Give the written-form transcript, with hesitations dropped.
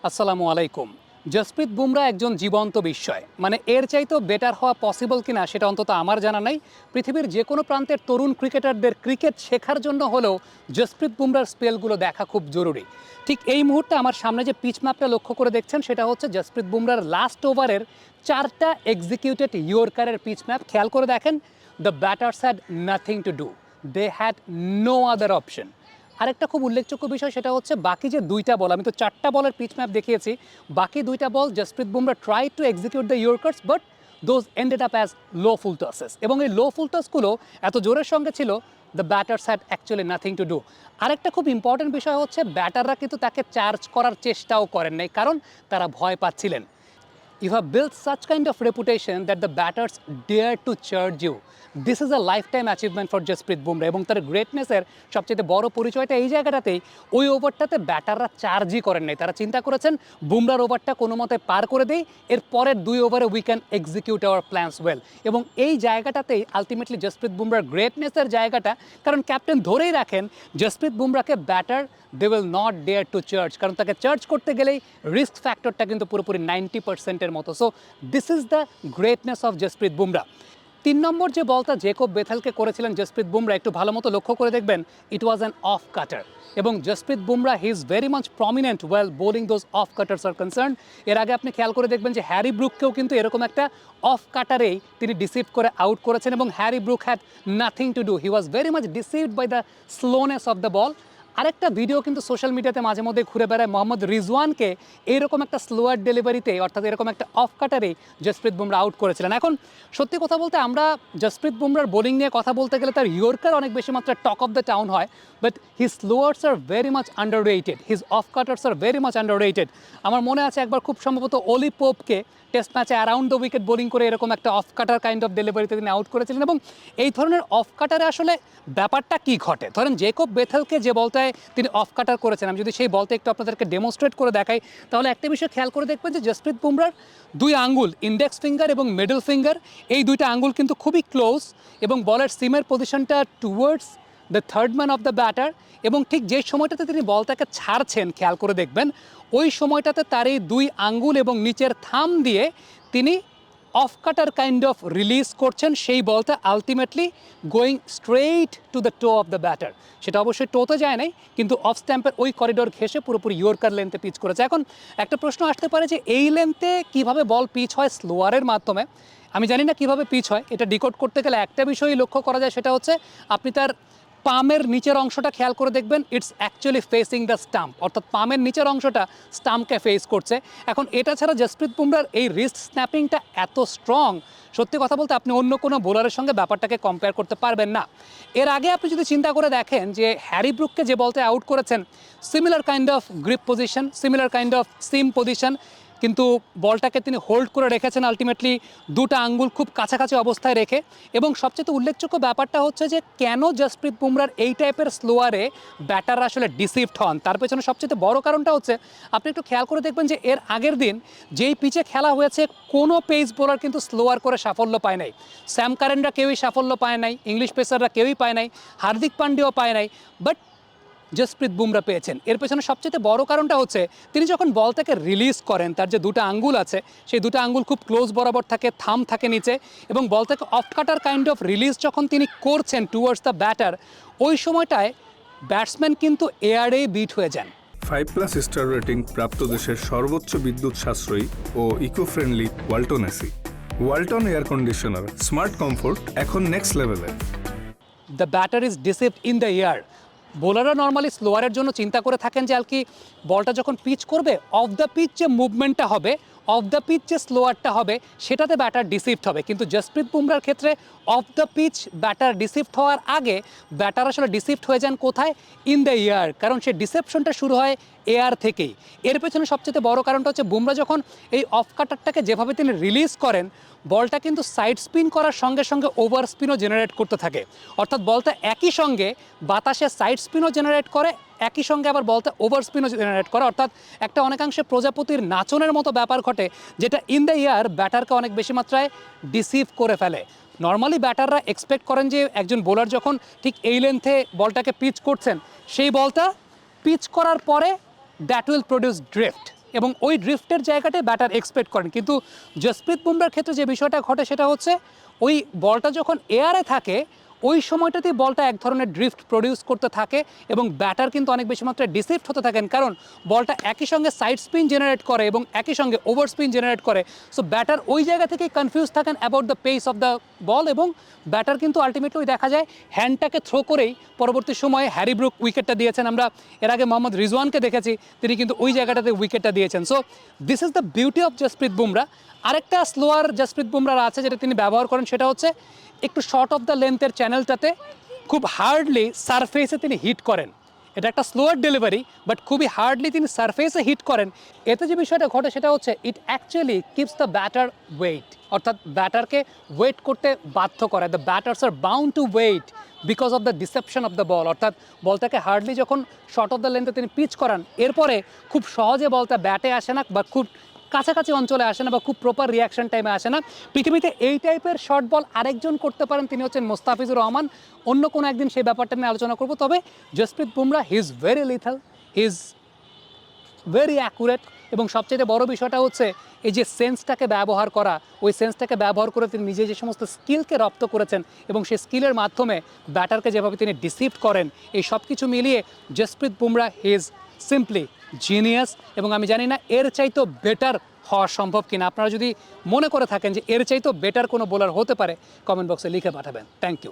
আসসালামু আলাইকুম। জসপ্রীত বুমরা একজন জীবন্ত বিস্ময়। মানে এর চাইতেও বেটার হওয়া পসিবল কিনা সেটা অন্তত আমার জানা নাই। পৃথিবীর যে কোনো প্রান্তের তরুণ ক্রিকেটারদের ক্রিকেট শেখার জন্য হলেও জসপ্রীত বুমরার স্পেলগুলো দেখা খুব জরুরি। ঠিক এই মুহূর্তে আমার সামনে যে পিচ ম্যাপটা লক্ষ্য করে দেখছেন সেটা হচ্ছে জসপ্রীত বুমরার লাস্ট ওভারের 4টা এক্সিকিউটেড ইয়র্কারের পিচ ম্যাপ। খেয়াল করে দেখেন, the batters had nothing to do, they had no other option. আরেকটা খুব উল্লেখযোগ্য বিষয় সেটা হচ্ছে বাকি যে দুইটা বল, আমি তো 4টা বলের পিচ ম্যাপ দেখিয়েছি, বাকি দুইটা ball Jasprit Bumrah try to execute the yorkers but those ended up as low full tosses, এবং এই লো ফুল টসগুলো এত জোরের সঙ্গে ছিল the batters had actually nothing to do. আরেকটা খুব ইম্পর্টেন্ট বিষয় হচ্ছে ব্যাটাররা কিন্তু তাকে চার্জ করার চেষ্টাও করেন নাই, কারণ তারা ভয় পাচ্ছিলেন। You have built such kind of reputation that the batters dare to charge you. This is a lifetime achievement for Jasprit Bumrah, এবং তার গ্রেটনেসের সবচেয়ে বড় পরিচয়টা এই জায়গাটাতেই। ওই ওভারটাতে ব্যাটাররা চার্জই করেন নাই, তারা চিন্তা করেছেন বুমরার ওভারটা কোনো মতে পার করে দেই, এর পরের 2 ওভারে we can execute our plans well. এবং এই জায়গাটাতেই আলটিমেটলি জসপ্রীত বুমরার গ্রেটনেসের জায়গাটা, কারণ ক্যাপ্টেন ধরেই রাখেন জসপ্রীত বুমরাকে batter they will not dare to charge, কারণ তাকে চার্জ করতে গেলেই রিস্ক ফ্যাক্টরটা কিন্তু পুরোপুরি 90%-এর মতো। So this is the greatness of Jasprit Bumrah. 3 নম্বর যে বলটা জেকব বেথেলকে করেছিলেন জসপ্রীত বুমরা, একটু ভালো মতো লক্ষ্য করে দেখবেন, ইট ওয়াজ অ্যান অফ কাটার। এবং Jasprit Bumrah he is very much prominent well bowling those of cutters R concern. এর আগে আপনি খেয়াল করে দেখবেন যে হ্যারি ব্রুককেও কিন্তু এরকম একটা অফ কাটারেই তিনি ডিসিভ করে আউট করেছেন, এবং Harry Brook had nothing to do, he was very much deceived by the slowness of the ball. আরেকটা ভিডিও কিন্তু সোশ্যাল মিডিয়াতে মাঝে মধ্যে ঘুরে বেড়ায়, মোহাম্মদ রিজওয়ানকে এইরকম একটা স্লোয়ার ডেলিভারিতে, অর্থাৎ এরকম একটা অফ কাটারেই জসপ্রীত বুমরা আউট করেছিলেন। এখন সত্যি কথা বলতে আমরা জসপ্রীত বুমরার বোলিং নিয়ে কথা বলতে গেলে তার ইয়র্কার অনেক বেশি মাত্রায় টক অফ দ্য টাউন হয়, but his slowers are very much underrated, his off cutters are very much underrated. আমার মনে আছে একবার খুব সম্ভবত অলি পোপকে টেস্ট ম্যাচে অ্যারাউন্ড দ্য উইকেট বোলিং করে এরকম একটা অফ কাটার কাইন্ড অফ ডেলিভারিতে তিনি আউট করেছিলেন। এবং এই ধরনের অফ কাটারে আসলে ব্যাপারটা কী ঘটে, ধরেন জেকব বেথেলকে যে বলটায় তিনি অফ কাটার করেছেন, আমি যদি সেই বলটা একটু আপনাদেরকে ডেমনস্ট্রেট করে দেখাই, তাহলে একটা বিষয় খেয়াল করে দেখবেন যে জসপ্রীত বুমরার 2 আঙ্গুল, ইন্ডেক্স ফিঙ্গার এবং মিডল ফিঙ্গার, এই 2টা আঙ্গুল কিন্তু খুবই ক্লোজ, এবং বলের সিমের পজিশনটা towards the third man of the batter. এবং ঠিক যে সময়টাতে তিনি বলটাকে ছাড়ছেন খেয়াল করে দেখবেন, ওই সময়টাতে তার এই 2 আঙ্গুল এবং নিচের থাম দিয়ে তিনি off cutter kind of release করছেন, সেই বলটা ultimately going straight to the toe of the batter. সেটা অবশ্যই টোতে যায় নাই, কিন্তু অফ স্ট্যাম্পের ওই করিডোর ঘেঁষে পুরোপুরি ইয়র্কার লেন্থে পিচ করেছে। এখন একটা প্রশ্ন আসতে পারে যে এই লেন্থে কীভাবে বল পিচ হয় স্লোয়ারের মাধ্যমে। আমি জানি না কীভাবে পিচ হয়, এটা ডিকোড করতে গেলে একটা বিষয়ই লক্ষ্য করা যায়, সেটা হচ্ছে আপনি তার পামের নিচের অংশটা খেয়াল করে দেখবেন, it's actually facing the stump, অর্থাৎ পামের নিচের অংশটা স্টাম্পকে ফেস করছে। এখন এটা ছাড়া জসপ্রীত বুমরার এই রিস্ট স্ন্যাপিংটা এত স্ট্রং, সত্যি কথা বলতে আপনি অন্য কোনো বোলারের সঙ্গে ব্যাপারটাকে কম্পেয়ার করতে পারবেন না। এর আগে আপনি যদি চিন্তা করে দেখেন যে হ্যারি ব্রুককে যে বলতে আউট করেছেন, similar kind of grip position, similar kind of seam position, কিন্তু বলটাকে তিনি হোল্ড করে রেখেছেন আলটিমেটলি 2টা আঙ্গুল খুব কাছাকাছি অবস্থায় রেখে। এবং সবচেয়ে উল্লেখযোগ্য ব্যাপারটা হচ্ছে যে কেন জসপ্রীত বুমরার এই টাইপের স্লোয়ারে ব্যাটাররা আসলে ডিসিভড হন, তার পেছনে সবচেয়ে বড় কারণটা হচ্ছে আপনি একটু খেয়াল করে দেখবেন যে এর আগের দিন যেই পিচে খেলা হয়েছে কোনো পেস বোলার কিন্তু স্লোয়ার করে সাফল্য পায় নাই। স্যাম কারেনরা কেউই সাফল্য পায় নাই, ইংলিশ পেসাররা কেউই পায় নাই, হার্দিক পান্ডিয়াও পায় নাই, বাট জসপ্রীত বুমরা পেয়েছেন। এর পেছনে সবচেয়ে বড় কারণটা হচ্ছে তিনি যখন বলটাকে রিলিজ করেন, তার যে 2টা আঙ্গুল আছে সেই 2টা আঙ্গুল খুব ক্লোজ বরাবর থাকে, থাম থাকে নিচে, এবং বলটাকে off cutter kind of release যখন তিনি করছেন টুয়ার্ডস দ্য ব্যাটার, ওই সময়টায় ব্যাটসম্যান কিন্তু এয়ারেই বিট হয়ে যান। 5+ স্টার রেটিং প্রাপ্ত দেশের সর্বোচ্চ বিদ্যুৎ সাশ্রয়ী ও eco friendly Walton AC. Walton air conditioner, smart comfort এখন নেক্সট লেভেলে। The batter is deceived in the air. বোলাররা নর্মালি স্লোয়ারের জন্য চিন্তা করে থাকেন যে আর কি বলটা যখন পিচ করবে, অফ দ্য পিচ যে মুভমেন্টটা হবে, অফ দ্য পিচ যে স্লোয়ারটা হবে, সেটাতে ব্যাটার ডিসিভড হবে। কিন্তু জসপ্রীত বুমরার ক্ষেত্রে off the pitch batter deceived হওয়ার আগে ব্যাটার আসলে ডিসিভড হয়ে যান কোথায়? ইন দ্য এয়ার, কারণ সে ডিসেপশনটা শুরু হয় এয়ার থেকেই। এর পেছনে সবচেয়ে বড় কারণটা হচ্ছে বুমরা যখন এই অফ কাটারটাকে যেভাবে তিনি রিলিজ করেন, বলটা কিন্তু সাইড স্পিন করার সঙ্গে সঙ্গে ওভার স্পিনও জেনারেট করতে থাকে, অর্থাৎ বলটা একই সঙ্গে বাতাসে সাইড স্পিনও জেনারেট করে, একই সঙ্গে আবার বলতে ওভার স্পিনও জেনারেট করে, অর্থাৎ একটা অনেকাংশে প্রজাপতির নাচনের মতো ব্যাপার ঘটে, যেটা ইন দ্য ইয়ার ব্যাটারকে অনেক বেশি মাত্রায় ডিসিভ করে ফেলে। নর্মালি ব্যাটাররা এক্সপেক্ট করেন যে একজন বোলার যখন ঠিক এই লেন্থে বলটাকে পিচ করছেন, সেই বলটা পিচ করার পরে দ্যাট উইল প্রডিউস ড্রিফট, এবং ওই ড্রিফটের জায়গাটায় ব্যাটার এক্সপেক্ট করেন। কিন্তু জসপ্রীত বুমরার ক্ষেত্রে যে বিষয়টা ঘটে সেটা হচ্ছে ওই বলটা যখন এয়ারে থাকে ওই সময়টাতেই বলটা এক ধরনের ড্রিফট প্রডিউস করতে থাকে এবং ব্যাটার কিন্তু অনেক বেশি মাত্রায় ডিসিভড হতে থাকেন, কারণ বলটা একই সঙ্গে সাইড স্পিন জেনারেট করে এবং একই সঙ্গে ওভার স্পিন জেনারেট করে। সো ব্যাটার ওই জায়গা থেকেই কনফিউজ থাকেন about the pace of the বল এবং ব্যাটার কিন্তু আলটিমেটলি দেখা যায় হ্যান্ডটাকে থ্রো করেই পরবর্তী সময়ে হ্যারি ব্রুক উইকেটটা দিয়েছেন। আমরা এর আগে মোহাম্মদ রিজওয়ানকে দেখেছি, তিনি কিন্তু ওই জায়গাটাতে উইকেটটা দিয়েছেন। So this is the beauty of Jasprit Bumrah. আরেকটা স্লোয়ার জসপ্রীত বুমরার আছে যেটা তিনি ব্যবহার করেন, সেটা হচ্ছে একটু শর্ট অফ দ্য লেন্থের চ্যানেলটাতে খুব হার্ডলি সারফেসে তিনি হিট করেন। এটা একটা স্লোয়ার ডেলিভারি, বাট খুবই হার্ডলি তিনি সারফেসে হিট করেন। এতে যে বিষয়টা ঘটে সেটা হচ্ছে it actually keeps the batter wait, অর্থাৎ ব্যাটারকে ওয়েট করতে বাধ্য করে। The batters are bound to wait because of the deception of the ball, অর্থাৎ বলটাকে হার্ডলি যখন শর্ট অফ দ্য লেন্থে তিনি পিচ করান, এরপরে খুব সহজে বলটা ব্যাটে আসে না বা খুব কাছাকাছি অঞ্চলে আসে না বা খুব প্রপার রিয়াকশন টাইমে আসে না। পৃথিবীতে এই টাইপের শর্ট বল আরেকজন করতে পারেন, তিনি হচ্ছেন মোস্তাফিজুর রহমান। অন্য কোনো একদিন সেই ব্যাপারটা নিয়ে আলোচনা করব। তবে Jasprit Bumrah he is very lethal, he is very accurate এবং সবচেয়ে বড় বিষয়টা হচ্ছে এই যে সেন্সটাকে ব্যবহার করা, ওই সেন্সটাকে ব্যবহার করে তিনি নিজে যে সমস্ত স্কিলকে রপ্ত করেছেন এবং সেই স্কিলের মাধ্যমে ব্যাটারকে যেভাবে তিনি ডিসিভড করেন, এই সব কিছু মিলিয়ে Jasprit Bumrah he is simply genius. এবং আমি জানি না এর চাইতেও বেটার হওয়া সম্ভব কিনা। আপনারা যদি মনে করে থাকেন যে এর চাইতেও বেটার কোনো বোলার হতে পারে, কমেন্ট বক্সে লিখে পাঠাবেন। Thank you.